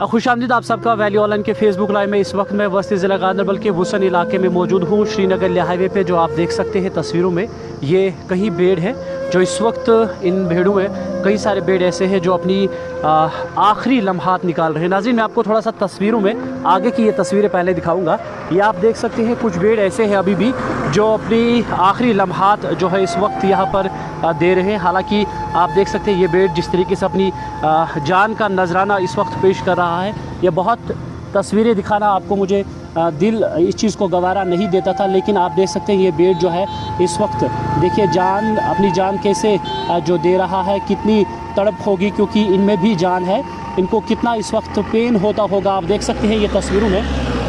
खुशामदीद आप सबका valley online के फेसबुक लाइव में। इस वक्त मैं वस्ती ज़िला गांधरबल के वुसन इलाके में मौजूद हूँ। श्रीनगर ले हाईवे पे जो आप देख सकते हैं तस्वीरों में, ये कई बेड़ हैं जो इस वक्त इन भेड़ों में कई सारे बेड़ ऐसे हैं जो अपनी आखिरी लम्हात निकाल रहे हैं। नाज़रीन, मैं आपको थोड़ा सा तस्वीरों में आगे की ये तस्वीरें पहले दिखाऊंगा। ये आप देख सकते हैं कुछ बेड़ ऐसे हैं अभी भी जो अपनी आखिरी लम्हात जो है इस वक्त यहाँ पर दे रहे हैं। हालांकि आप देख सकते हैं ये बेड़ जिस तरीके से अपनी जान का नजराना इस वक्त पेश कर रहा है। ये बहुत तस्वीरें दिखाना आपको मुझे दिल इस चीज़ को गवारा नहीं देता था, लेकिन आप देख सकते हैं ये बेड़ जो है इस वक्त देखिए जान, अपनी जान कैसे जो दे रहा है, कितनी तड़प होगी क्योंकि इनमें भी जान है, इनको कितना इस वक्त पेन होता होगा। आप देख सकते हैं ये तस्वीरों में।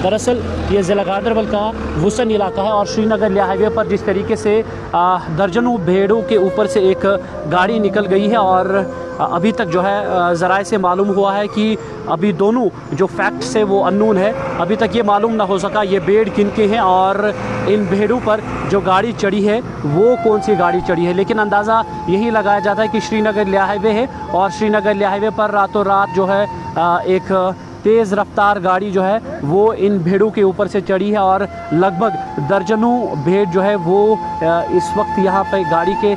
दरअसल ये ज़िला गांधरबल का वुसन इलाका है और श्रीनगर ले हाईवे पर जिस तरीके से दर्जनों भेड़ों के ऊपर से एक गाड़ी निकल गई है और अभी तक जो है ज़राए से मालूम हुआ है कि अभी दोनों जो फैक्ट्स है वो अननोन है। अभी तक ये मालूम ना हो सका ये भेड़ किन के हैं और इन भेड़ों पर जो गाड़ी चढ़ी है वो कौन सी गाड़ी चढ़ी है, लेकिन अंदाज़ा यही लगाया जाता है कि श्रीनगर ले हाईवे है और श्रीनगर ले हाईवे पर रातों रात जो है एक तेज़ रफ्तार गाड़ी जो है वो इन भेड़ों के ऊपर से चढ़ी है और लगभग दर्जनों भेड़ जो है वो इस वक्त यहाँ पे गाड़ी के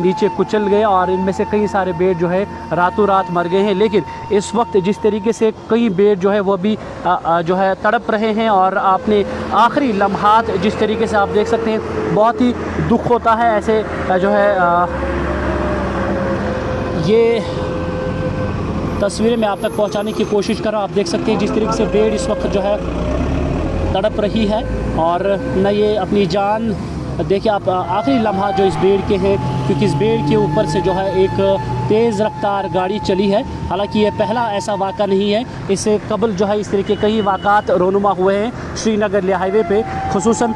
नीचे कुचल गए और इनमें से कई सारे भेड़ जो है रातों रात मर गए हैं। लेकिन इस वक्त जिस तरीके से कई भेड़ जो है वो भी जो है तड़प रहे हैं और आपने आखिरी लम्हात जिस तरीके से आप देख सकते हैं, बहुत ही दुख होता है ऐसे जो है ये तस्वीरें मैं आप तक पहुंचाने की कोशिश कर रहा हूँ। आप देख सकते हैं जिस तरीके से भेड़ इस वक्त जो है तड़प रही है और न ये अपनी जान, देखिए आप आखिरी लम्हा जो इस भेड़ के हैं, क्योंकि इस भेड़ के ऊपर से जो है एक तेज़ रफ्तार गाड़ी चली है। हालांकि ये पहला ऐसा वाक़ा नहीं है, इससे कबल जो है इस तरह के कई वाक़ात रोनुमा हुए हैं श्रीनगर ले हाईवे पे, खुसूसन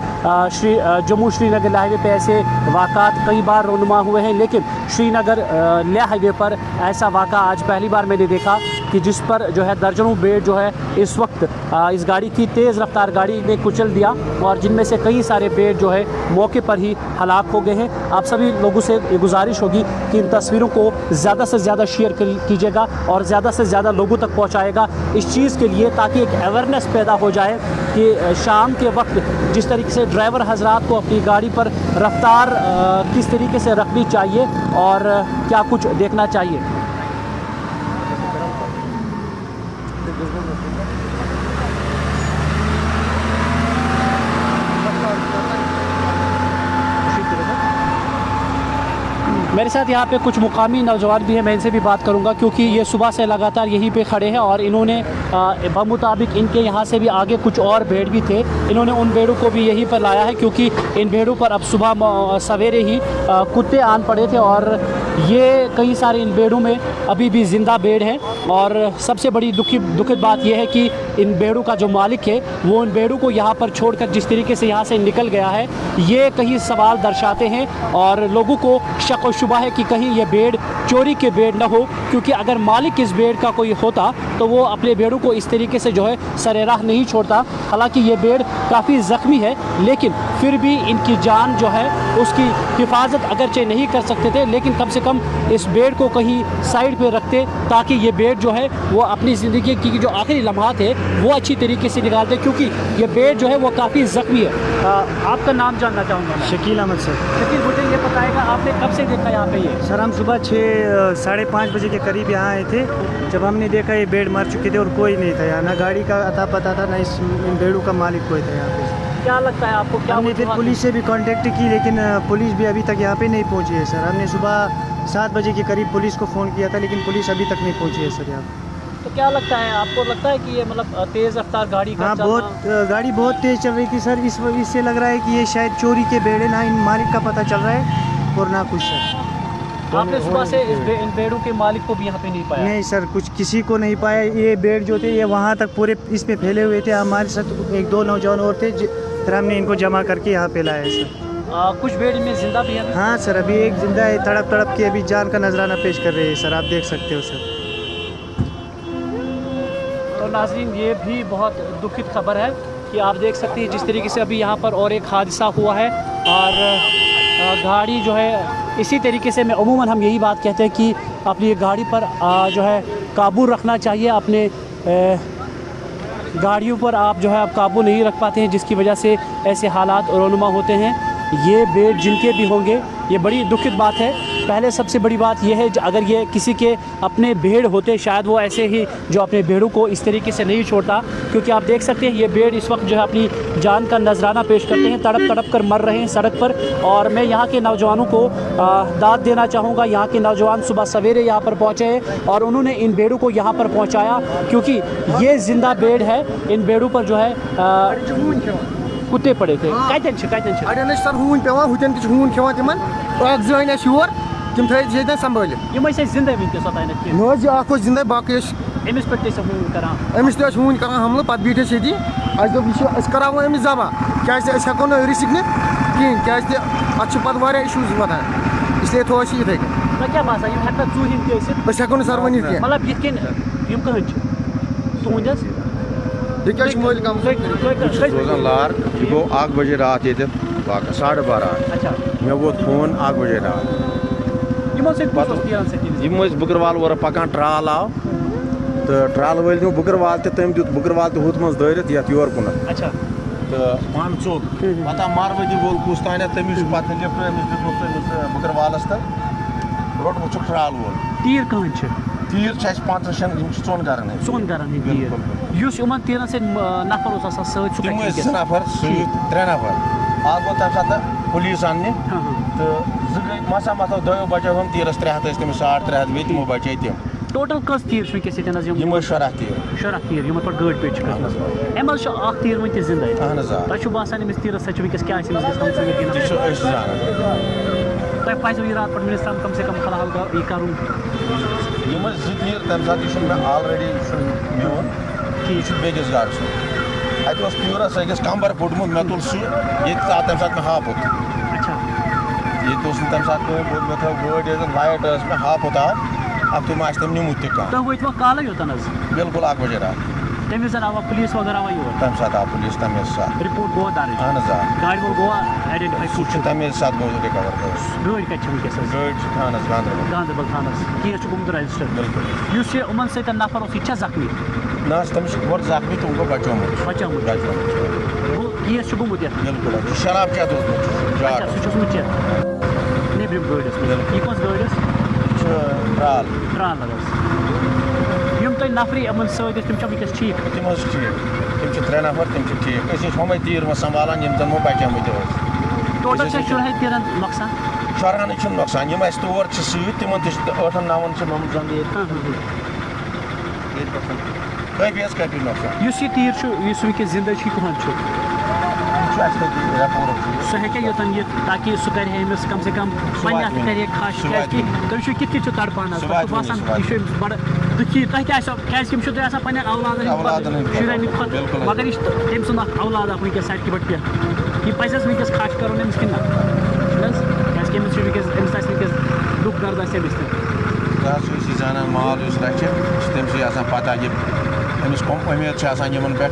जम्मू श्रीनगर ले हाईवे पे ऐसे वाक़ात कई बार रोनुमा हुए हैं, लेकिन श्रीनगर ले हाईवे पर ऐसा वाक़ा आज पहली बार मैंने देखा कि जिस पर जो है दर्जनों भेड़ जो है इस वक्त इस गाड़ी की तेज़ रफ्तार गाड़ी ने कुचल दिया और जिनमें से कई सारे भेड़ जो है मौके पर ही हलाक हो गए हैं। आप सभी लोगों से ये गुजारिश होगी कि इन तस्वीरों को ज़्यादा से ज़्यादा शेयर कीजिएगा और ज़्यादा से ज़्यादा लोगों तक पहुंचाएगा इस चीज़ के लिए, ताकि एक अवेयरनेस पैदा हो जाए कि शाम के वक्त जिस तरीके से ड्राइवर हजरात को अपनी गाड़ी पर रफ्तार किस तरीके से रखनी चाहिए और क्या कुछ देखना चाहिए। मेरे साथ यहाँ पे कुछ मुकामी नौजवान भी हैं, मैं इनसे भी बात करूँगा क्योंकि ये सुबह से लगातार यहीं पे खड़े हैं और इन्होंने बमुताबिक इनके यहाँ से भी आगे कुछ और भेड़ भी थे, इन्होंने उन भेड़ों को भी यहीं पर लाया है क्योंकि इन भेड़ों पर अब सुबह सवेरे ही कुत्ते आन पड़े थे और ये कई सारे इन भेड़ों में अभी भी ज़िंदा भेड़ हैं। और सबसे बड़ी दुखद बात यह है कि इन भेड़ों का जो मालिक है वो इन भेड़ों को यहाँ पर छोड़कर जिस तरीके से यहाँ से निकल गया है, ये कहीं सवाल दर्शाते हैं और लोगों को शक व शुबा है कि कहीं ये भेड़ चोरी के भेड़ न हो, क्योंकि अगर मालिक इस भेड़ का कोई होता तो वो अपने भेड़ों को इस तरीके से जो है सरेराह नहीं छोड़ता। हालांकि ये भेड़ काफ़ी ज़ख्मी है, लेकिन फिर भी इनकी जान जो है उसकी हिफाजत अगरचे नहीं कर सकते थे, लेकिन कम से कम इस भेड़ को कहीं साइड पे रखते ताकि ये भेड़ जो है वो अपनी ज़िंदगी की जो आखिरी लम्हात है वो अच्छी तरीके से निकालते, क्योंकि ये भेड़ जो है वो काफ़ी ज़ख्मी है। आपका नाम जानना चाहूँगा। शकील अहमद सर। शकील, मुझे ये बताएगा आपने कब से देखा यहाँ पे ये? सर हम सुबह 6-5:30 बजे के करीब यहाँ आए थे, जब हमने देखा ये भेड़ मर चुके थे और कोई नहीं था यहाँ, ना गाड़ी का अता पता था, ना इन भेड़ों का मालिक कोई था यहाँ पे। क्या लगता है आपको, क्या हमने फिर पुलिस से भी कांटेक्ट की, लेकिन पुलिस भी अभी तक यहाँ पे नहीं पहुँची है सर। हमने सुबह 7 बजे के करीब पुलिस को फ़ोन किया था, लेकिन पुलिस अभी तक नहीं पहुँची है सर यहाँ। तो क्या लगता है आपको, लगता है कि ये मतलब तेज़ रफ्तार गाड़ी का गाड़ी बहुत तेज़ चल रही थी सर, इससे लग रहा है कि ये शायद चोरी के भेड़ है, ना इन मालिक का पता चल रहा है और ना कुछ सर। आपने सुबह से इन भेड़ों के मालिक को भी यहाँ पे नहीं पाया? नहीं सर, कुछ किसी को नहीं पाया। ये भेड़ जो थे ये वहाँ तक पूरे इसमें फैले हुए थे, हमारे साथ 1-2 नौजवान और थे, फिर हमने इनको जमा करके यहाँ पे लाया सर। कुछ भेड़ में जिंदा भी है? हाँ सर, अभी एक जिंदा है, तड़प तड़प के अभी जान का नजराना पेश कर रहे हैं सर, आप देख सकते हो सर। तो नाज़रीन, ये भी बहुत दुखद खबर है कि आप देख सकते हैं जिस तरीके से अभी यहाँ पर और एक हादसा हुआ है और गाड़ी जो है इसी तरीके से, मैं अमूमन हम यही बात कहते हैं कि अपनी गाड़ी पर जो है काबू रखना चाहिए अपने गाड़ियों पर। आप जो है आप काबू नहीं रख पाते हैं, जिसकी वजह से ऐसे हालात रोनुमा होते हैं। ये बेड जिनके भी होंगे, ये बड़ी दुखद बात है। पहले सबसे बड़ी बात यह है, अगर ये किसी के अपने भेड़ होते शायद वो ऐसे ही जो अपने भेड़ों को इस तरीके से नहीं छोड़ता, क्योंकि आप देख सकते हैं ये भेड़ इस वक्त जो है अपनी जान का नजराना पेश करते हैं, तड़प तड़प कर मर रहे हैं सड़क पर। और मैं यहाँ के नौजवानों को दाद देना चाहूँगा। यहाँ के नौजवान सुबह सवेरे यहाँ पर पहुँचे हैं और उन्होंने इन भेड़ों को यहाँ पर पहुँचाया, क्योंकि ये जिंदा भेड़ है। इन भेड़ों पर जो है कुत्ते पड़े थे। अड़न सर हून पे हुन हून खेवान तिमन जन योर तम थे संभाल जिंदा न जिंदा बाकी अमिस पे हून कर हमल पे बीठ ये दोप कराव अमिस जमा क्या हेको ना रिस्क नी कहें क्या पे इशूज वातान इसलिए थो इथे हेको ना सर वन रोजान लार यह गो 1 बजे रात ये वाक़ 12:30 मे वोत फोन 1 बजे रात बुकरवाल और पकान ट्राल आव तो ट्राल वल नो बुकरवाल तम दुत बुकरवाल तो हुत मज दरित ये योर कुन तो पान चोक पता मारवती वोल कुस तान तमिस पे लिफ्ट बुकरवालस तक रोट वो ट्राल वोल तीर कहाँ तीर 5-6 चोन करान तीरन से नफर तम 2 नफर 3 नफर अग गो तम सात पुलिस अन्ने तो गई मसा मसा 2 बचो हम तीरस 300 तम 350 बे तमो बचे तम टोटल कस तीर शराह तीर यम पे गड़ पे अम तीर वन जिंदा तुम बसान अमिस तीरस सच क्या तह पो यह रात पे कम से कम खलाल यह कर तीर तम सात मे ऑलरेडी मोन यह बेकिस गाड़ अत प्यूरस अकिस कंबर फुटमुत मे तुल ये तम सात मे हापुत ये तम सात मे थो गड़ लाइट मे हापुत आव अब तुम तम निमुत तुम काल योतन बिल्कुल 1 बजे रात तम विज आवा पुलिस वगैरह आवा योर तम सात आव पुलिस तम सात रिपोर्ट गो दर्ज अहन गाड़ी वो गो आइडेंटिफाई तम सात गो रिकवर गड़ कत गड़ Thanos Ganderbal Thanos case गुमत register बिल्कुल युस उमन सत नफर यह जख्मी ना तमिस गोर जख्मी तुम गो बचोमुत केस गुमत बिल्कुल शराब चेत सह नेब्रिम गड़स यह कस गड़ ट्राल यम तुम नफरी अमन सत तम वस ठीक तम ठीक तम 3 नफर तम ठीक हम तीर वो संभालान तमो बचमत टोटल शुरह तीरन नुकसान शरान नुकसान यम तौर तम 8-9 कफी नुकसान यह तीर वनक जिंदा कहन सह हे योतन ये ताकि सह कर अमिस कम से कम पे कर खश तुम कित तड़पान बसान यह बड़ दुखी तुम क्या पे औलाद शुरन मगर यह तम सुन औलाद वनस सड़क पे यह पस वनस खश कर क्या दुख दर्द अमिस जाना माल रचे तम पता अमिस कम उम्मीद पे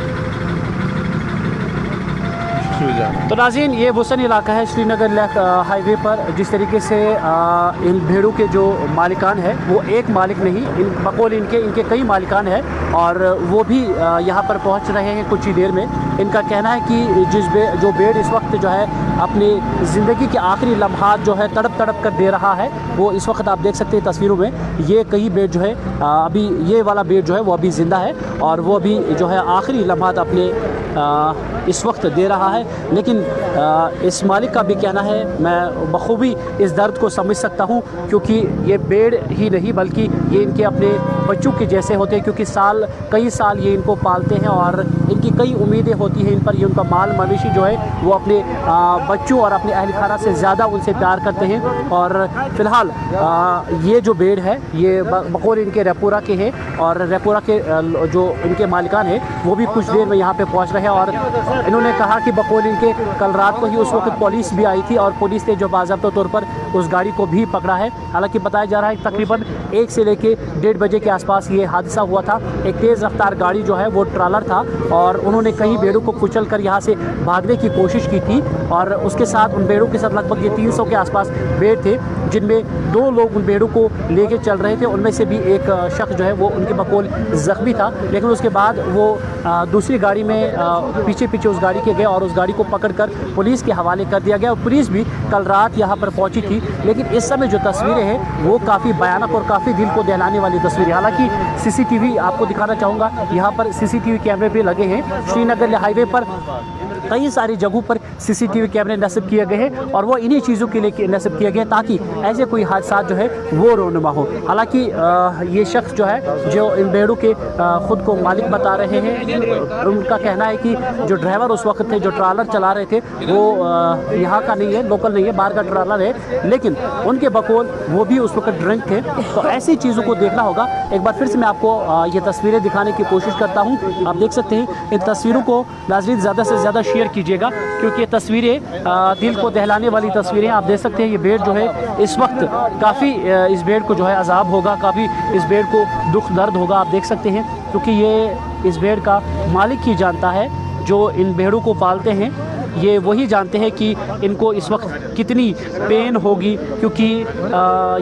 तो नाज़रीन ये वसन इलाका है श्रीनगर लेक हाईवे पर। जिस तरीके से इन भेड़ों के जो मालिकान है वो एक मालिक नहीं, बकौल इनके कई मालिकान है और वो भी यहाँ पर पहुँच रहे हैं कुछ ही देर में। इनका कहना है कि जो भेड़ इस वक्त जो है अपनी ज़िंदगी के आखिरी लम्हात जो है तड़प तड़प कर दे रहा है, वो इस वक्त आप देख सकते हैं तस्वीरों में। ये कई भेड़ जो है अभी ये वाला भेड़ जो है वो अभी ज़िंदा है और वो अभी जो है आखिरी लम्हात अपने इस वक्त दे रहा है। लेकिन इस मालिक का भी कहना है, मैं बखूबी इस दर्द को समझ सकता हूँ, क्योंकि ये भेड़ ही नहीं बल्कि ये इनके अपने बच्चों के जैसे होते हैं, क्योंकि कई साल ये इनको पालते हैं और इनकी कई उम्मीदें होती हैं इन पर। ये उनका माल मवेशी जो है वो अपने बच्चों और अपने अहल खाना से ज़्यादा उनसे प्यार करते हैं। और फ़िलहाल ये जो भेड़ है ये बकौल इनके रेपुरा के हैं और रेपुरा के जो इनके मालिकान हैं वो भी कुछ देर में यहाँ पे पहुँच रहे हैं। और इन्होंने कहा कि बकौल इनके कल रात को ही उस वक्त पुलिस भी आई थी और पुलिस ने जो बाज़ाब्ता तौर पर उस गाड़ी को भी पकड़ा है। हालांकि बताया जा रहा है तकरीबन 1 से लेके 1:30 बजे के आसपास ये हादसा हुआ था। एक तेज़ रफ्तार गाड़ी जो है वो ट्रालर था और उन्होंने कई भेड़ों को कुचल कर यहाँ से भागने की कोशिश की थी और उसके साथ उन भेड़ों के साथ लगभग ये 300 के आसपास भेड़ थे जिनमें 2 लोग उन भेड़ों को लेके चल रहे थे। उनमें से भी एक शख्स जो है वो उनके बकौल ज़ख्मी था, लेकिन उसके बाद वो दूसरी गाड़ी में पीछे पीछे उस गाड़ी के गए और उस गाड़ी को पकड़कर पुलिस के हवाले कर दिया गया। और पुलिस भी कल रात यहाँ पर पहुँची थी, लेकिन इस समय जो तस्वीरें हैं वो काफ़ी भयानक और काफ़ी दिल को दहलाने वाली तस्वीरें। हालांकि CCTV आपको दिखाना चाहूँगा, यहाँ पर CCTV कैमरे भी लगे हैं। श्रीनगर हाईवे पर कई सारी जगहों पर CCTV कैमरे नस्ब किए गए हैं और वो इन्हीं चीज़ों के लिए नस्ब किए गए ताकि ऐसे कोई हादसा जो है वो रोनुमा हो। हालांकि ये शख्स जो है जो इन भेड़ों के ख़ुद को मालिक बता रहे हैं, उनका कहना है कि जो ड्राइवर उस वक्त थे, जो ट्रालर चला रहे थे, वो यहाँ का नहीं है, लोकल नहीं है, बाहर का ट्रालर है, लेकिन उनके बकौल वो भी उस वक्त ड्रिंक थे। तो ऐसी चीज़ों को देखना होगा। एक बार फिर से मैं आपको ये तस्वीरें दिखाने की कोशिश करता हूँ। आप देख सकते हैं इन तस्वीरों को नाज़रीन ज़्यादा से ज़्यादा शेयर कीजिएगा, क्योंकि ये तस्वीरें दिल को दहलाने वाली तस्वीरें। आप देख सकते हैं ये भेड़ जो है इस वक्त काफ़ी इस भेड़ को जो है अजाब होगा, काफ़ी इस भेड़ को दुख दर्द होगा। आप देख सकते हैं, क्योंकि ये इस भेड़ का मालिक ही जानता है, जो इन भेड़ों को पालते हैं ये वही जानते हैं कि इनको इस वक्त कितनी पेन होगी, क्योंकि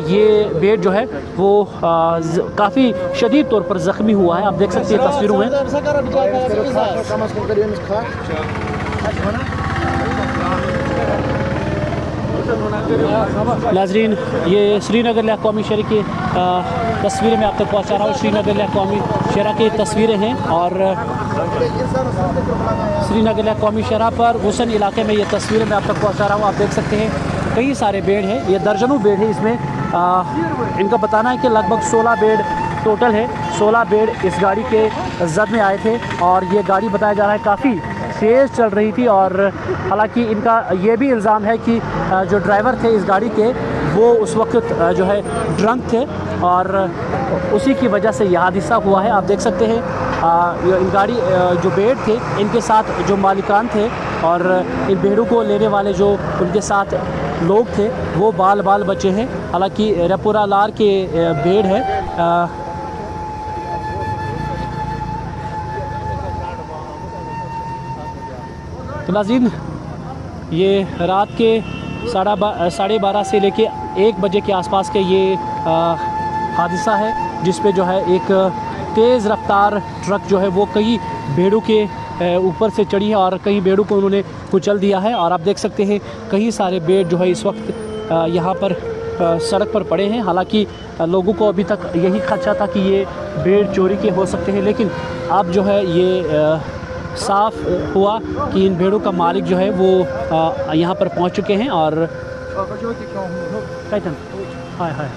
ये भेड़ जो है वो काफ़ी शदीद तौर पर ज़ख्मी हुआ है। आप देख सकते हैं तस्वीरों में। नाजरीन, ये श्रीनगर लेह कौमी शहर की तस्वीरें मैं आप तक पहुँचा रहा हूँ। श्रीनगर लेह कौमी शहर की तस्वीरें हैं और श्रीनगर लेह कौमी शहर पर हुसन इलाके में ये तस्वीरें मैं आप तक पहुँचा रहा हूँ। आप देख सकते हैं कई सारे बेड़ हैं, ये दर्जनों बेड़ है। इसमें इनका बताना है कि लगभग 16 बेड़ टोटल है। 16 बेड़ इस गाड़ी के जद में आए थे और ये गाड़ी बताया जा रहा है काफ़ी तेज़ चल रही थी। और हालांकि इनका ये भी इल्ज़ाम है कि जो ड्राइवर थे इस गाड़ी के वो उस वक्त जो है ड्रंक थे और उसी की वजह से यह हादसा हुआ है। आप देख सकते हैं इन गाड़ी जो भेड़ थे इनके साथ जो मालिकान थे और इन भेड़ों को लेने वाले जो उनके साथ लोग थे वो बाल बचे हैं। हालांकि रेपुरा लार के भेड़ है। तो नाज़रीन, ये रात के 12:30 से लेके 1 बजे के आसपास के ये हादसा है, जिस पे जो है एक तेज़ रफ्तार ट्रक जो है वो कई भेड़ों के ऊपर से चढ़ी है और कई भेड़ों को उन्होंने कुचल दिया है। और आप देख सकते हैं कई सारे भेड़ जो है इस वक्त यहाँ पर सड़क पर पड़े हैं। हालांकि लोगों को अभी तक यही खदशा था कि ये भेड़ चोरी के हो सकते हैं, लेकिन अब जो है ये साफ़ हुआ कि इन भेड़ों का मालिक जो है वो यहाँ पर पहुँच चुके हैं। और हाय हाय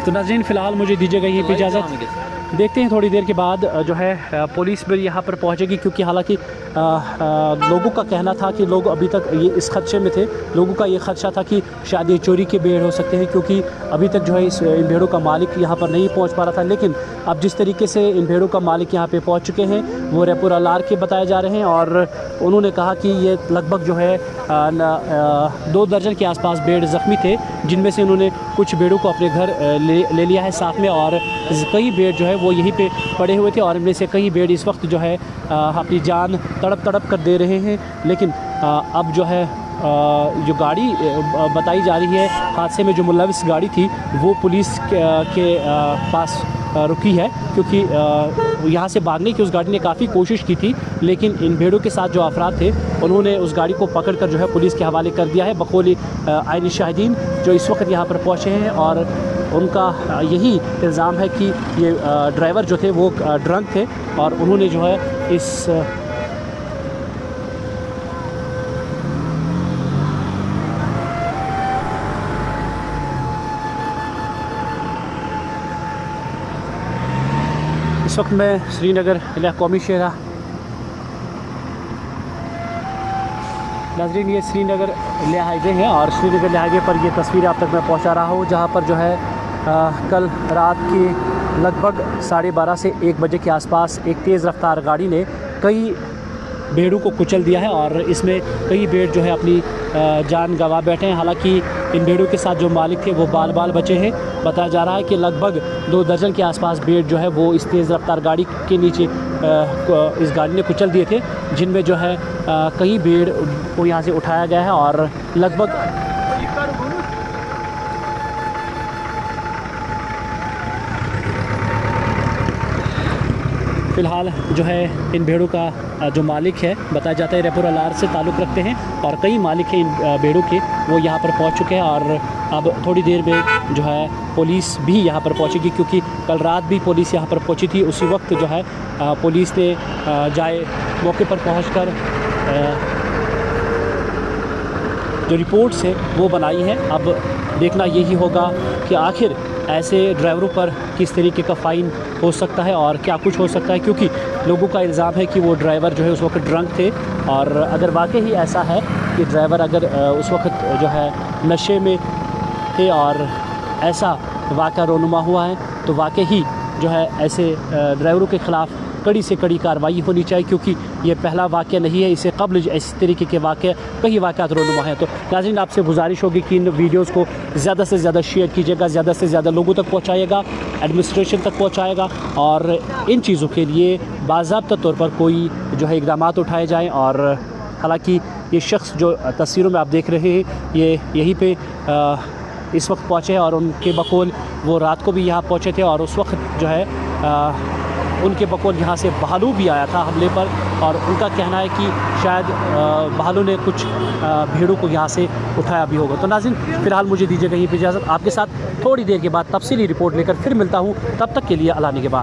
तो नाज़रीन, फ़िलहाल मुझे दीजिएगा यहीं पे इजाज़त। देखते हैं थोड़ी देर के बाद जो है पुलिस भी यहाँ पर पहुँचेगी, क्योंकि हालांकि लोगों का कहना था कि लोग अभी तक ये इस खदशे में थे। लोगों का ये खदशा था कि शायद ये चोरी के भेड़ हो सकते हैं, क्योंकि अभी तक जो है इन भेड़ों का मालिक यहाँ पर नहीं पहुँच पा रहा था। लेकिन अब जिस तरीके से इन भेड़ों का मालिक यहाँ पे पहुँच चुके हैं वो रेपुरा लार के बताए जा रहे हैं और उन्होंने कहा कि ये लगभग जो है 2 दर्जन के आसपास भेड़ ज़ख्मी थे, जिनमें से उन्होंने कुछ भेड़ों को अपने घर ले लिया है साथ में और कई भेड़ जो है वो यहीं पे पड़े हुए थे और इनमें से कई भेड़ इस वक्त जो है अपनी जान तड़प कर दे रहे हैं। लेकिन अब जो है जो गाड़ी बताई जा रही है हादसे में जो मुलविस गाड़ी थी वो पुलिस के पास रुकी है, क्योंकि यहाँ से भागने की उस गाड़ी ने काफ़ी कोशिश की थी, लेकिन इन भेड़ों के साथ जो अफराद थे उन्होंने उस गाड़ी को पकड़कर जो है पुलिस के हवाले कर दिया है बकौल आईनी शाहिदीन जो इस वक्त यहाँ पर पहुँचे हैं। और उनका यही इल्ज़ाम है कि ये ड्राइवर जो थे वो ड्रंक थे और उन्होंने जो है इस वक्त मैं श्रीनगर लेह कौमी शहर। नाज़रीन, ये श्रीनगर लेह हाईवे है और श्रीनगर लेह हाईवे पर ये तस्वीर आप तक मैं पहुंचा रहा हूं, जहां पर जो है कल रात के लगभग 12:30 से 1 बजे के आसपास एक तेज़ रफ्तार गाड़ी ने कई भेड़ों को कुचल दिया है और इसमें कई भेड़ जो है अपनी जान गंवा बैठे हैं। हालांकि इन भेड़ों के साथ जो मालिक थे वो बाल बचे हैं। बताया जा रहा है कि लगभग 2 दर्जन के आसपास भेड़ जो है वो इस तेज़ रफ्तार गाड़ी के नीचे इस गाड़ी ने कुचल दिए थे, जिनमें जो है कई भेड़ को यहाँ से उठाया गया है और लगभग फ़िलहाल जो है इन भेड़ों का जो मालिक है, बताया जाता है रेपुर अलार से ताल्लुक़ रखते हैं और कई मालिक हैं इन भेड़ों के, वो यहाँ पर पहुँच चुके हैं और अब थोड़ी देर में जो है पुलिस भी यहाँ पर पहुँचेगी, क्योंकि कल रात भी पुलिस यहाँ पर पहुँची थी। उसी वक्त जो है पुलिस ने मौके पर पहुँचकर जो रिपोर्ट्स है वो बनाई है। अब देखना यही होगा कि आखिर ऐसे ड्राइवरों पर किस तरीके का फ़ाइन हो सकता है और क्या कुछ हो सकता है, क्योंकि लोगों का इल्ज़ाम है कि वो ड्राइवर जो है उस वक्त ड्रंक थे। और अगर वाकई ही ऐसा है कि ड्राइवर अगर उस वक्त जो है नशे में थे और ऐसा वाक़या रोनुमा हुआ है, तो वाकई ही जो है ऐसे ड्राइवरों के ख़िलाफ़ कड़ी से कड़ी कार्रवाई होनी चाहिए, क्योंकि ये पहला वाक़या नहीं है। इससे कबल इस तरीके के वाक़े कई वाक़यात रोनुमा हैं। तो नाज़रीन, आपसे गुजारिश होगी कि इन वीडियोस को ज़्यादा से ज़्यादा शेयर कीजिएगा, ज़्यादा से ज़्यादा लोगों तक पहुँचाइएगा, एडमिनिस्ट्रेशन तक पहुँचाएगा और इन चीज़ों के लिए बाज़ाब्ता तौर पर कोई जो है इक़दाम उठाए जाएँ। और हालाँकि ये शख्स जो तस्वीरों में आप देख रहे हैं, ये यहीं पर इस वक्त पहुँचे हैं और उनके बकौल वो रात को भी यहाँ पहुँचे थे और उस वक्त जो है उनके बकौल यहाँ से भालू भी आया था हमले पर, और उनका कहना है कि शायद भालू ने कुछ भेड़ों को यहाँ से उठाया भी होगा। तो नाज़रीन, फ़िलहाल मुझे दीजिएगा यहीं पर इजाज़त। आपके साथ थोड़ी देर के बाद तफसीली रिपोर्ट लेकर फिर मिलता हूँ। तब तक के लिए अल्लाह निगहबान।